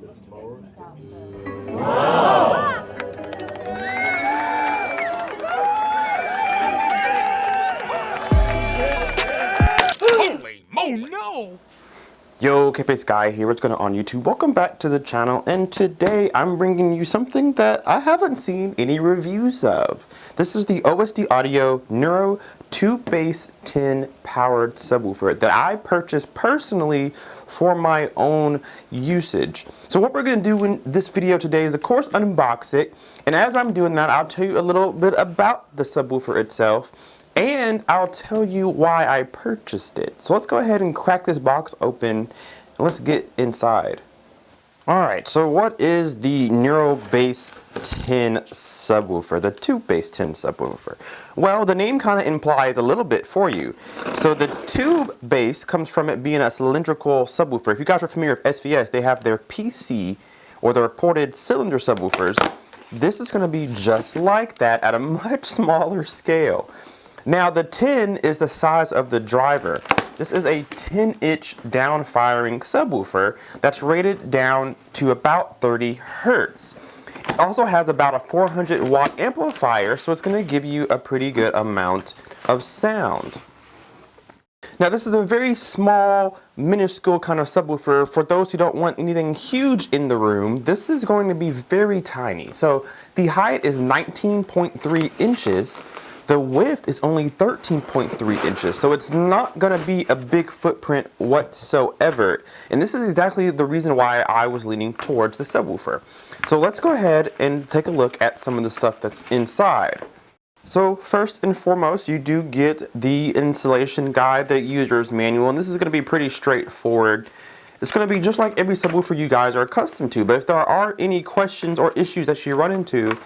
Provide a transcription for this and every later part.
Holy oh no! Yo, Kpaceguy here, what's going on YouTube? Welcome back to the channel, and today I'm bringing you something that I haven't seen any reviews of. This is the OSD Audio Neuro Tubebass10 powered subwoofer that I purchased personally for my own usage. So what we're going to do in this video today is of course unbox it, and as I'm doing that I'll tell you a little bit about the subwoofer itself, and I'll tell you why I purchased it. So let's go ahead and crack this box open and let's get inside. Alright, so what is the Tubebass10 subwoofer, the Tubebass10 subwoofer? Well, the name kind of implies a little bit for you. So the tube base comes from it being a cylindrical subwoofer. If you guys are familiar with SVS, they have their PC or the reported cylinder subwoofers. This is going to be just like that at a much smaller scale. Now the 10 is the size of the driver. This is a 10-inch down-firing subwoofer that's rated down to about 30 hertz. It also has about a 400-watt amplifier, so it's going to give you a pretty good amount of sound. Now this is a very small, minuscule kind of subwoofer. For those who don't want anything huge in the room, this is going to be very tiny. So the height is 19.3 inches. The width is only 13.3 inches, so it's not going to be a big footprint whatsoever. And this is exactly the reason why I was leaning towards the subwoofer. So let's go ahead and take a look at some of the stuff that's inside. So first and foremost, you do get the installation guide, the user's manual, and this is going to be pretty straightforward. It's going to be just like every subwoofer you guys are accustomed to, but if there are any questions or issues that you run into,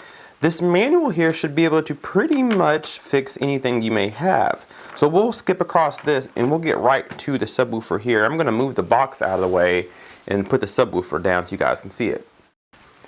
this manual here should be able to pretty much fix anything you may have. So we'll skip across this and we'll get right to the subwoofer here. I'm going to move the box out of the way and put the subwoofer down so you guys can see it.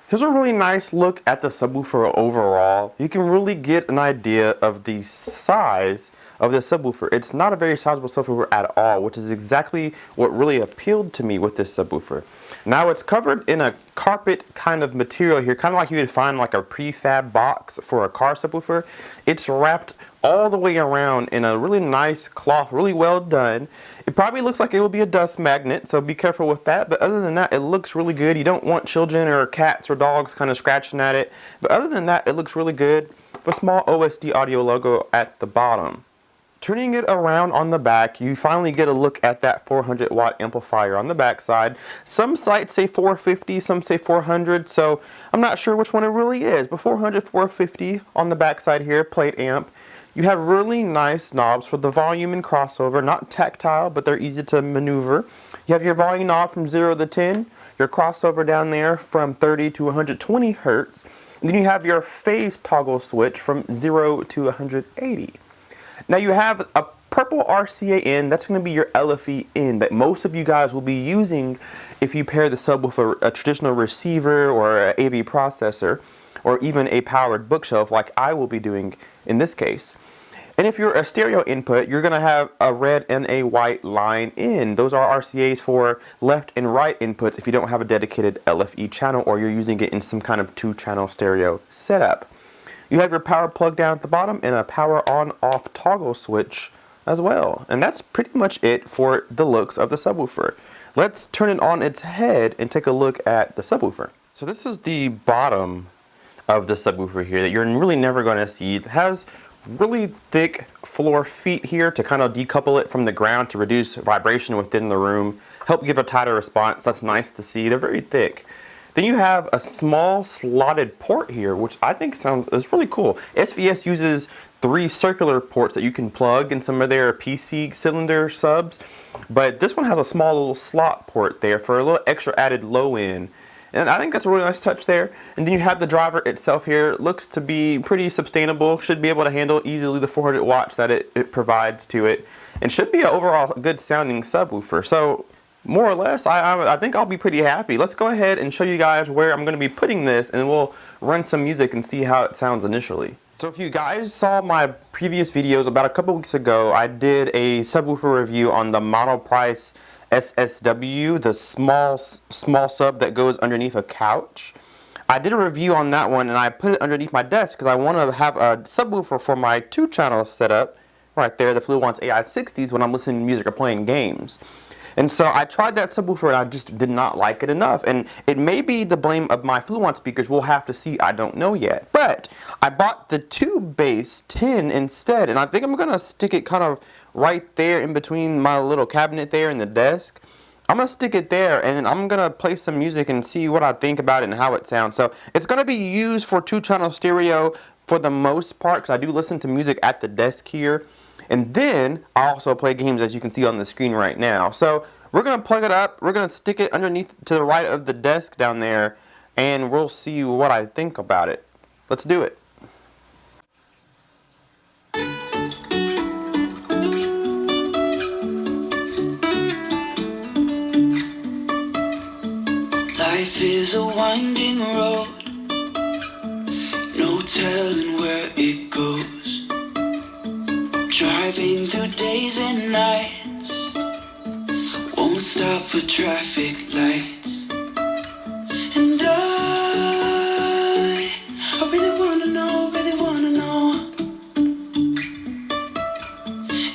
Here's a really nice look at the subwoofer overall. You can really get an idea of the size of the subwoofer. It's not a very sizable subwoofer at all, which is exactly what really appealed to me with this subwoofer. Now it's covered in a carpet kind of material here, kind of like you would find like a prefab box for a car subwoofer. It's wrapped all the way around in a really nice cloth, really well done. It probably looks like it will be a dust magnet, so be careful with that. But other than that, it looks really good. You don't want children or cats or dogs kind of scratching at it. But other than that, it looks really good. A small OSD audio logo at the bottom. Turning it around on the back, you finally get a look at that 400-watt amplifier on the back side. Some sites say 450, some say 400, so I'm not sure which one it really is. But 400, 450 on the back side here, plate amp. You have really nice knobs for the volume and crossover, not tactile, but they're easy to maneuver. You have your volume knob from 0 to 10, your crossover down there from 30 to 120 hertz, and then you have your phase toggle switch from 0 to 180. Now you have a purple RCA in, that's going to be your LFE in that most of you guys will be using if you pair the subwoofer a traditional receiver or an AV processor or even a powered bookshelf like I will be doing in this case. And if you're a stereo input, you're going to have a red and a white line in. Those are RCAs for left and right inputs if you don't have a dedicated LFE channel or you're using it in some kind of 2-channel stereo setup. You have your power plug down at the bottom and a power on-off toggle switch as well. And that's pretty much it for the looks of the subwoofer. Let's turn it on its head and take a look at the subwoofer. So this is the bottom of the subwoofer here that you're really never going to see. It has really thick floor feet here to kind of decouple it from the ground to reduce vibration within the room, help give a tighter response. That's nice to see. They're very thick. Then you have a small slotted port here, which I think is really cool. SVS uses 3 circular ports that you can plug in some of their PC cylinder subs, but this one has a small little slot port there for a little extra added low end. And I think that's a really nice touch there. And then you have the driver itself here. It looks to be pretty sustainable, should be able to handle easily the 400 watts that it provides to it, and should be an overall good sounding subwoofer. So more or less, I think I'll be pretty happy. Let's go ahead and show you guys where I'm going to be putting this, and we'll run some music and see how it sounds initially. So if you guys saw my previous videos about a couple weeks ago, I did a subwoofer review on the Monoprice SSW, the small sub that goes underneath a couch. I did a review on that one and I put it underneath my desk because I want to have a subwoofer for my 2-channel setup right there, the Fluence AI60s, when I'm listening to music or playing games. And so I tried that subwoofer and I just did not like it enough. And it may be the blame of my Fluence speakers. We'll have to see. I don't know yet. But I bought the Tubebass10 instead. And I think I'm going to stick it kind of right there in between my little cabinet there and the desk. I'm going to stick it there and I'm going to play some music and see what I think about it and how it sounds. So it's going to be used for 2-channel stereo for the most part because I do listen to music at the desk here. And then I also play games, as you can see on the screen right now. So we're going to plug it up. We're going to stick it underneath to the right of the desk down there. And we'll see what I think about it. Let's do it. Life is a winding road, no telling where it goes. Driving through days and nights, won't stop for traffic lights. And I really wanna know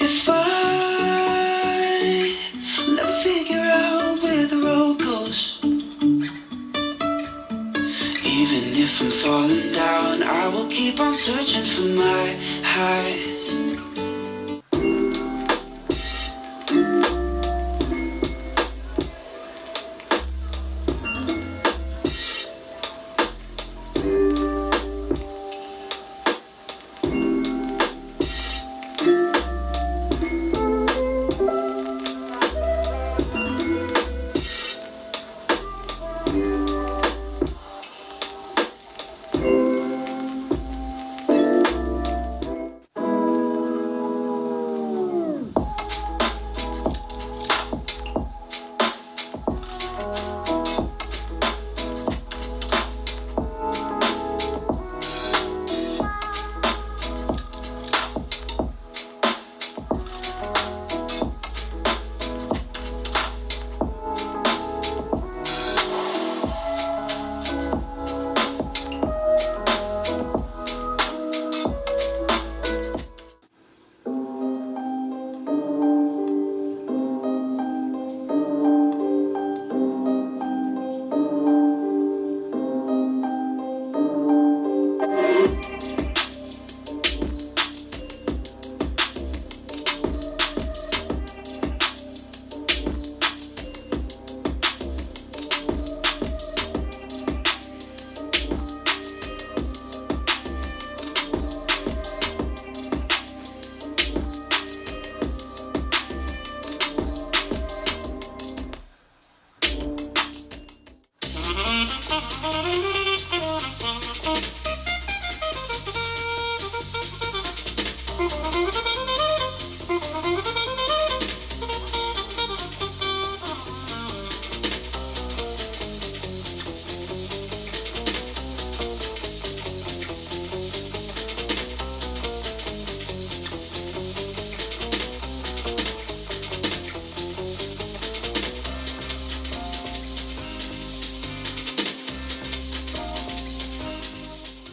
if I'll ever figure out where the road goes. Even if I'm falling down, I will keep on searching for my highs.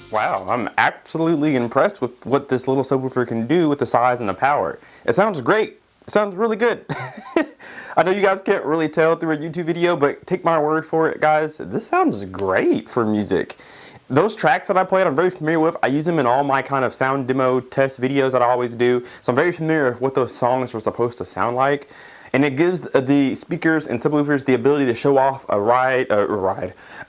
Wow, I'm absolutely impressed with what this little subwoofer can do with the size and the power. It sounds great. It sounds really good. I know you guys can't really tell through a YouTube video, but take my word for it, guys. This sounds great for music. Those tracks that I played, I'm very familiar with. I use them in all my kind of sound demo test videos that I always do. So I'm very familiar with what those songs are supposed to sound like. And it gives the speakers and subwoofers the ability to show off a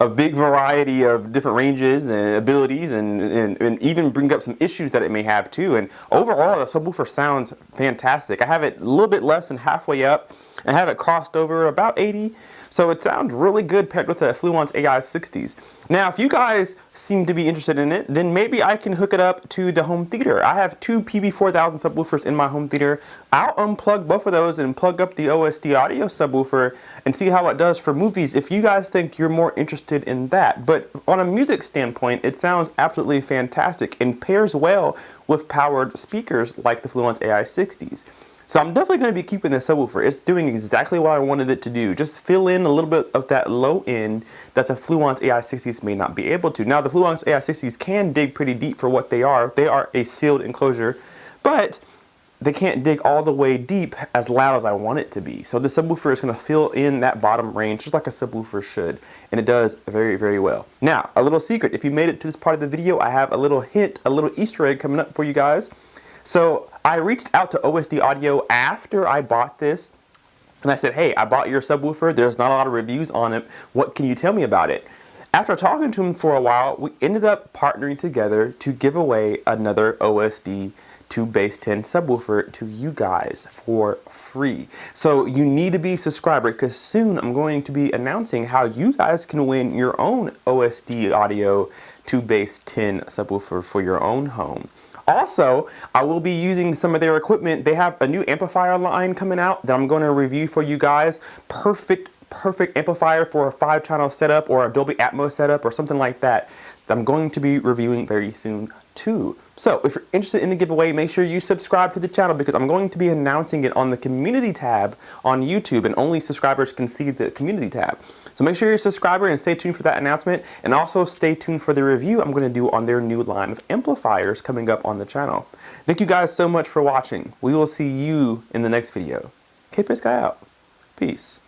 big variety of different ranges and abilities and even bring up some issues that it may have too. And overall, the subwoofer sounds fantastic. I have it a little bit less than halfway up and have it crossed over about 80. So it sounds really good paired with the Fluence AI60s. Now, if you guys seem to be interested in it, then maybe I can hook it up to the home theater. I have two PB4000 subwoofers in my home theater. I'll unplug both of those and plug up the OSD audio subwoofer and see how it does for movies if you guys think you're more interested in that. But on a music standpoint, it sounds absolutely fantastic and pairs well with powered speakers like the Fluence AI60s. So I'm definitely going to be keeping this subwoofer. It's doing exactly what I wanted it to do. Just fill in a little bit of that low end that the Fluence AI60s may not be able to. Now the Fluence AI60s can dig pretty deep for what they are. They are a sealed enclosure, but they can't dig all the way deep as loud as I want it to be. So the subwoofer is going to fill in that bottom range just like a subwoofer should, and it does very, very well. Now, a little secret, if you made it to this part of the video, I have a little hint, a little Easter egg coming up for you guys. So I reached out to OSD Audio after I bought this, and I said, hey, I bought your subwoofer. There's not a lot of reviews on it. What can you tell me about it? After talking to him for a while, we ended up partnering together to give away another OSD Tubebass10 subwoofer to you guys for free. So you need to be a subscriber, because soon I'm going to be announcing how you guys can win your own OSD Audio Tubebass10 subwoofer for your own home. Also, I will be using some of their equipment. They have a new amplifier line coming out that I'm going to review for you guys. Perfect amplifier for a 5-channel setup or a Dolby Atmos setup or something like that I'm going to be reviewing very soon too. So if you're interested in the giveaway, make sure you subscribe to the channel, because I'm going to be announcing it on the community tab on YouTube, and only subscribers can see the community tab. So make sure you're a subscriber and stay tuned for that announcement, and also stay tuned for the review I'm going to do on their new line of amplifiers coming up on the channel. Thank you guys so much for watching. We will see you in the next video. Kpaceguy out. Peace.